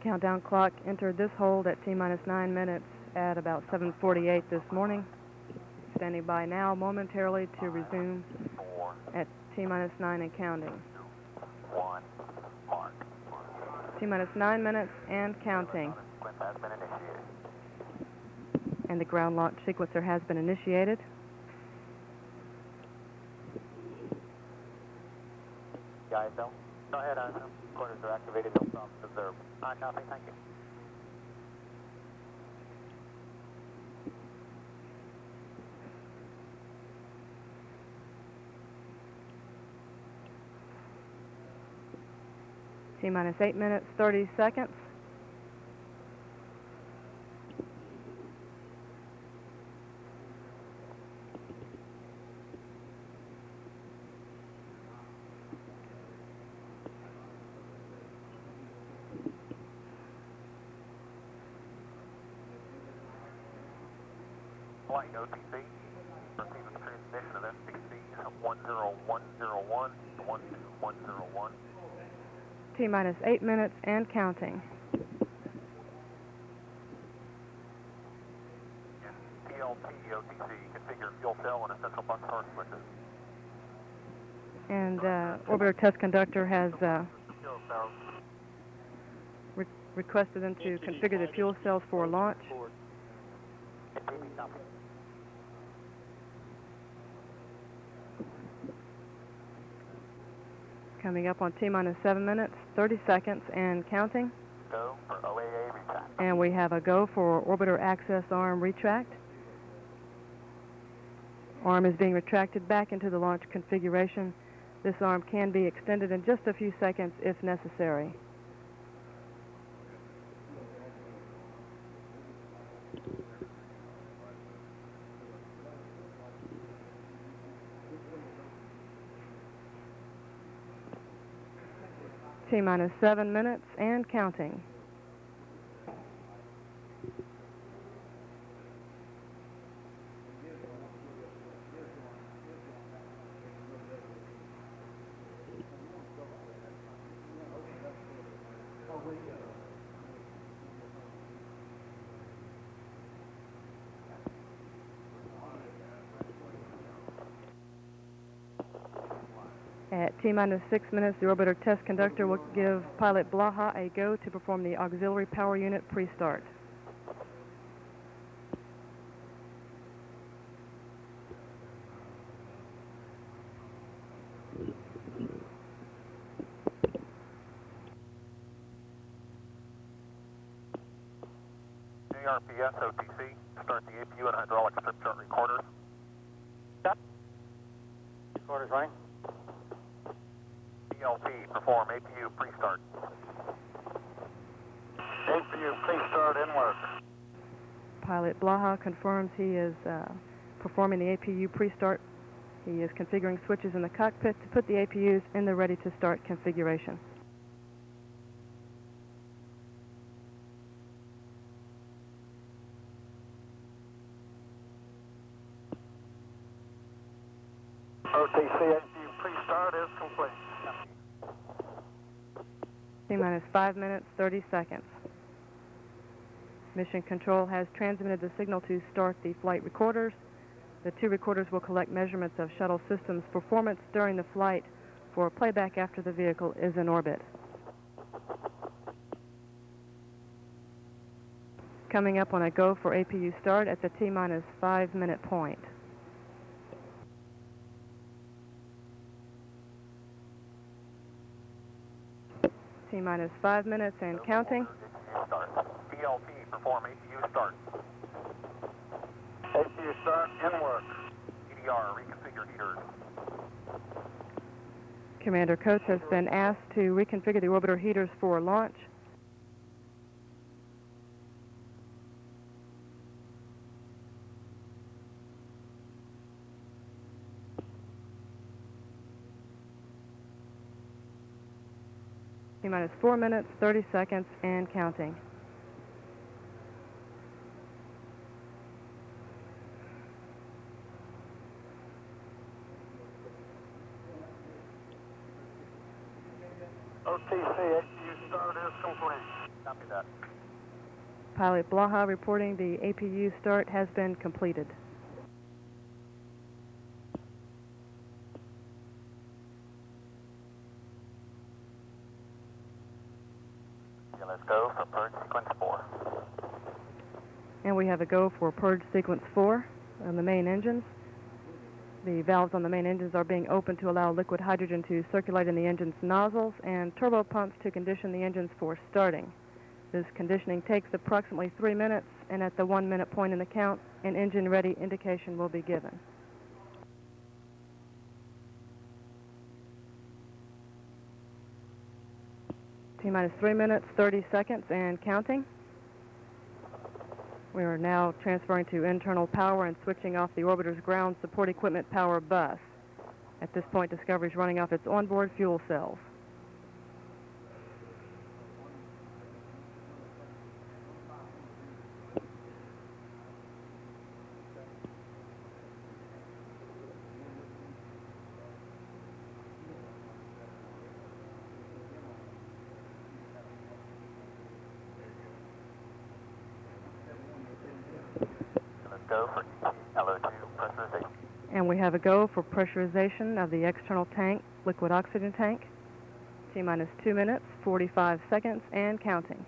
Countdown clock entered this hold at T-minus 9 minutes at about 7:48 this morning. Standing by now momentarily to resume at T-minus 9 and counting. 1, mark. T-minus 9 minutes and counting. Sequence has been initiated. And the ground launch sequencer has been initiated. The ISO? Go ahead, ISO. Quarters are activated, no problems observed. I copy, thank you. T-minus 8 minutes, 30 seconds. Flight OTC, receiving the transmission of STC 10101 to 12101. T-minus 8 minutes and counting. TLT OTC, configure fuel cell and essential bus source switches. And orbiter test conductor has Fuel cells. requested them to configure the fuel cells for launch. NTP, copy. Coming up on T-minus 7 minutes, 30 seconds and counting. Go for OAA retract. And we have a go for orbiter access arm retract. Arm is being retracted back into the launch configuration. This arm can be extended in just a few seconds if necessary. T-minus 7 minutes and counting. At T-minus 6 minutes, the orbiter test conductor will give pilot Blaha a go to perform the auxiliary power unit pre-start. JRPS OTC, start the APU and hydraulic strip chart recorders. Stop. Recorders running. DLP, perform APU pre-start. APU pre-start in work. Pilot Blaha confirms he is performing the APU pre-start. He is configuring switches in the cockpit to put the APUs in the ready-to-start configuration. OTC APU pre-start is complete. T-minus 5 minutes, 30 seconds. Mission Control has transmitted the signal to start the flight recorders. The two recorders will collect measurements of shuttle systems performance during the flight for playback after the vehicle is in orbit. Coming up on a go for APU start at the T-minus 5 minute point. T-minus 5 minutes and counting. DLP, perform APU start. APU start in work. EDR, reconfigure heaters. Commander Coates has been asked to reconfigure the orbiter heaters for launch. T-minus 4 minutes, 30 seconds and counting. OTC APU start is complete. Copy that. Pilot Blaha reporting the APU start has been completed. Okay, let's go for purge sequence 4. And we have a go for purge sequence 4 on the main engines. The valves on the main engines are being opened to allow liquid hydrogen to circulate in the engine's nozzles and turbo pumps to condition the engines for starting. This conditioning takes approximately 3 minutes, and at the 1 minute point in the count, an engine ready indication will be given. T-minus 3 minutes, 30 seconds, and counting. We are now transferring to internal power and switching off the orbiter's ground support equipment power bus. At this point, Discovery is running off its onboard fuel cells. Let's go for LO2 pressurization. And we have a go for pressurization of the external tank, liquid oxygen tank. T-minus 2 minutes, 45 seconds, and counting.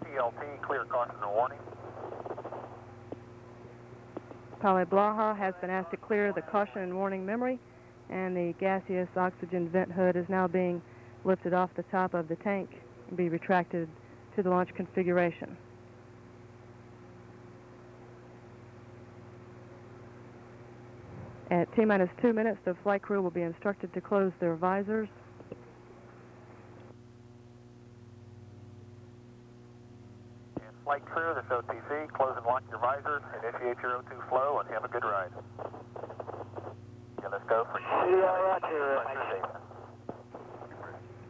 TLT, clear caution and warning. Pilot Blaha has been asked to clear the caution and warning memory, and the gaseous oxygen vent hood is now being lifted off the top of the tank and be retracted to the launch configuration. At T-minus 2 minutes, the flight crew will be instructed to close their visors. And flight crew, this OTC, close and lock your visors, initiate your O2 flow, and have a good ride. Okay, let's go for pressurization.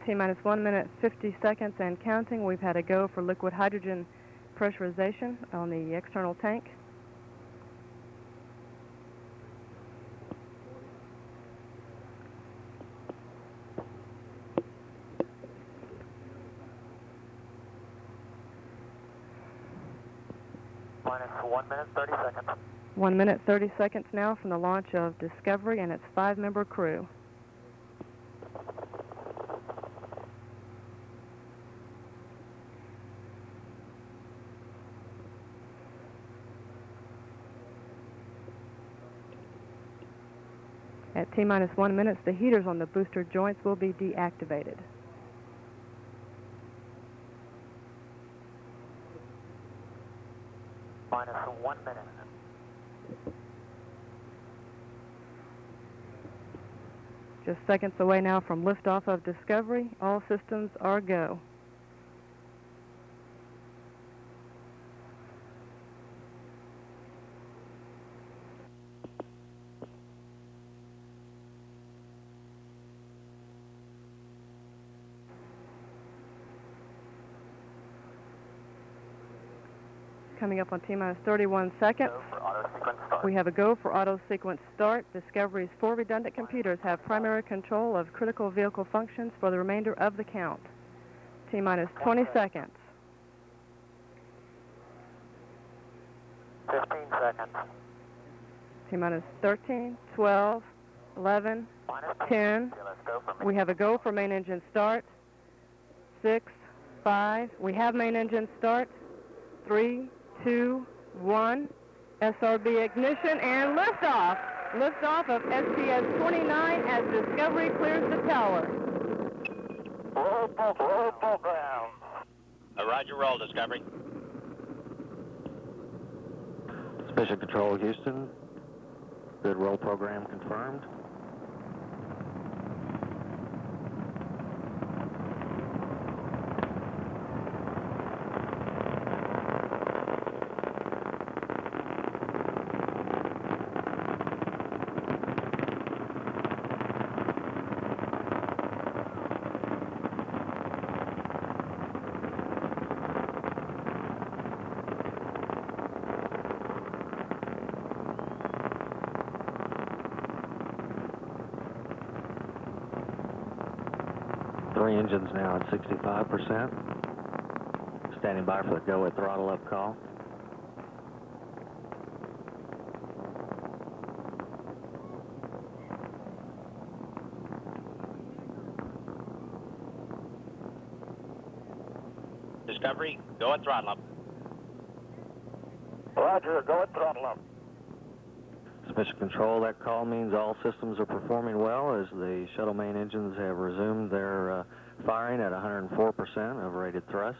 T-minus 1 minute, 50 seconds, and counting. We've had a go for liquid hydrogen pressurization on the external tank. Minus 1 minute, 30 seconds. 1 minute, 30 seconds now from the launch of Discovery and its 5-member crew. At T-minus 1 minute, the heaters on the booster joints will be deactivated. Minus 1 minute. Just seconds away now from liftoff of Discovery. All systems are go. Coming up on T-minus 31 seconds. Go for auto sequence start. We have a go for auto sequence start. Discovery's 4 redundant computers have primary control of critical vehicle functions for the remainder of the count. T-minus 20 seconds. 15 seconds. T-minus 13, 12, 11, Minus 10. Okay, let's go for We have a go for main engine start. 6, 5. We have main engine start. 3, 2, 1. SRB ignition and liftoff. Liftoff of STS-29 as Discovery clears the tower. Roll program. Roger, roll, Discovery. Mission Control, Houston. Good roll program confirmed. 3 engines now at 65%. Standing by for the go at throttle up call. Discovery, go at throttle up. Roger, go at throttle up. Mission Control, that call means all systems are performing well as the shuttle main engines have resumed their firing at 104% of rated thrust.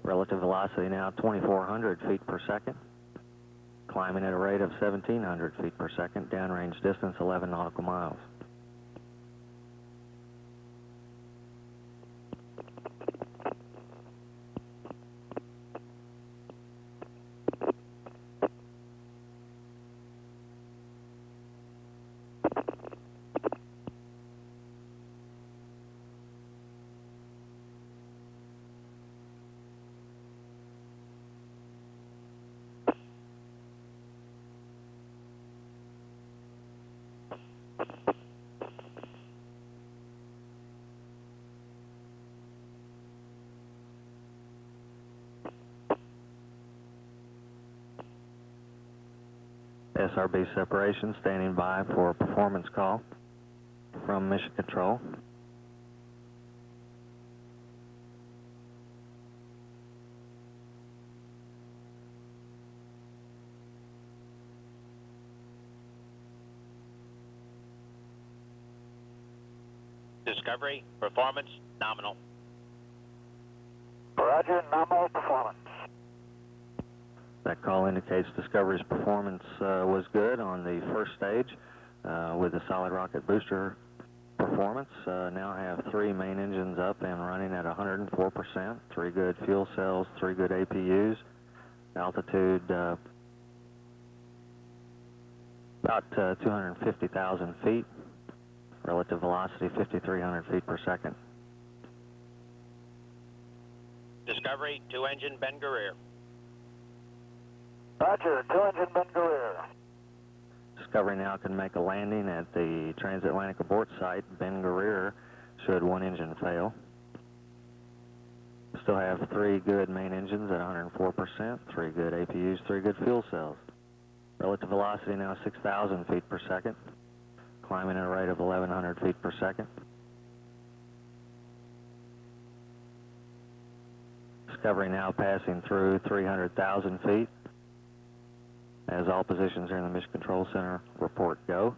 Relative velocity now 2,400 feet per second. Climbing at a rate of 1,700 feet per second. Downrange distance 11 nautical miles. SRB separation, standing by for a performance call from Mission Control. Discovery, performance, nominal. Roger, nominal performance. That call indicates Discovery's performance was good on the first stage with the solid rocket booster performance. Now have 3 main engines up and running at 104%, 3 good fuel cells, 3 good APUs, altitude about 250,000 feet, relative velocity 5,300 feet per second. Discovery, 2-engine Ben Guerrier. Roger, 2-engine Ben Guerrier. Discovery now can make a landing at the transatlantic abort site, Ben Guerrier, should 1 engine fail. Still have 3 good main engines at 104%, 3 good APUs, 3 good fuel cells. Relative velocity now 6,000 feet per second, climbing at a rate of 1,100 feet per second. Discovery now passing through 300,000 feet. As all positions here in the Mission Control Center report go.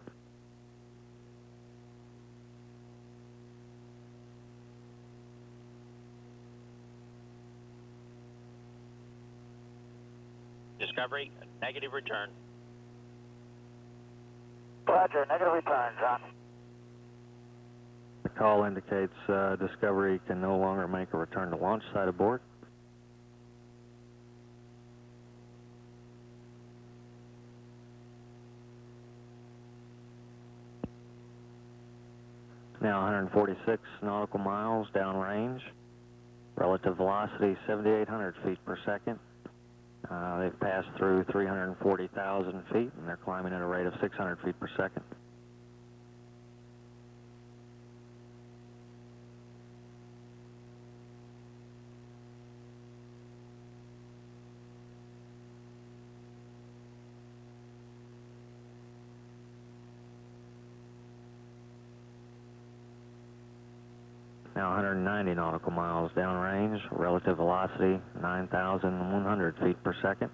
Discovery, negative return. Roger, negative return, John. The call indicates Discovery can no longer make a return to launch site abort. Now 146 nautical miles downrange. Relative velocity 7,800 feet per second. They've passed through 340,000 feet and they're climbing at a rate of 600 feet per second. Now 190 nautical miles downrange, relative velocity 9,100 feet per second.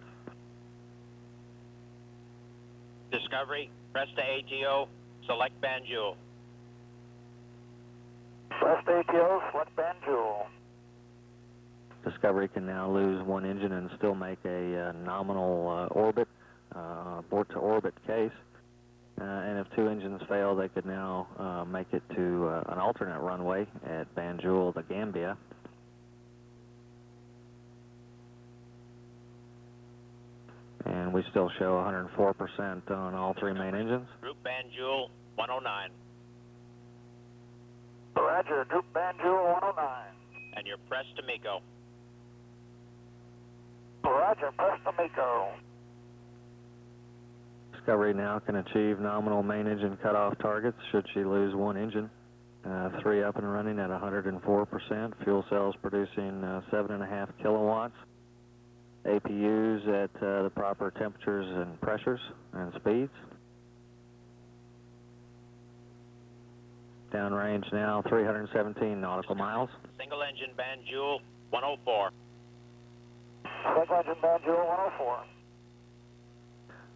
Discovery, press to ATO, select Banjul. Press ATO, select Banjul. Discovery can now lose 1 engine and still make a nominal orbit, abort-to-orbit case. And if 2 engines fail, they could now make it to an alternate runway at Banjul, the Gambia. And we still show 104% on all 3 main engines. Group Banjul, 109. Roger, Group Banjul 109. And you're pressed to MECO. Roger, press to MECO. Discovery now can achieve nominal main engine cutoff targets should she lose 1 engine 3 up and running at 104%. Fuel cells producing 7.5 kilowatts. APUs at the proper temperatures and pressures and speeds. Downrange now 317 nautical miles. Single engine Banjul 104. Single engine Banjul 104.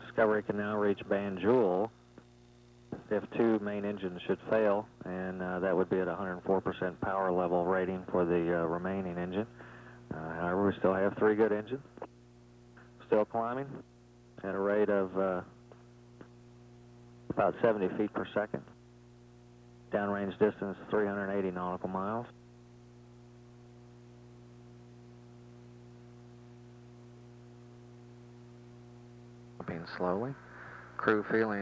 Discovery can now reach Banjul if 2 main engines should fail, and that would be at 104% power level rating for the remaining engine. However, we still have 3 good engines. Still climbing at a rate of about 70 feet per second. Downrange distance 380 nautical miles. Slowly. Crew feeling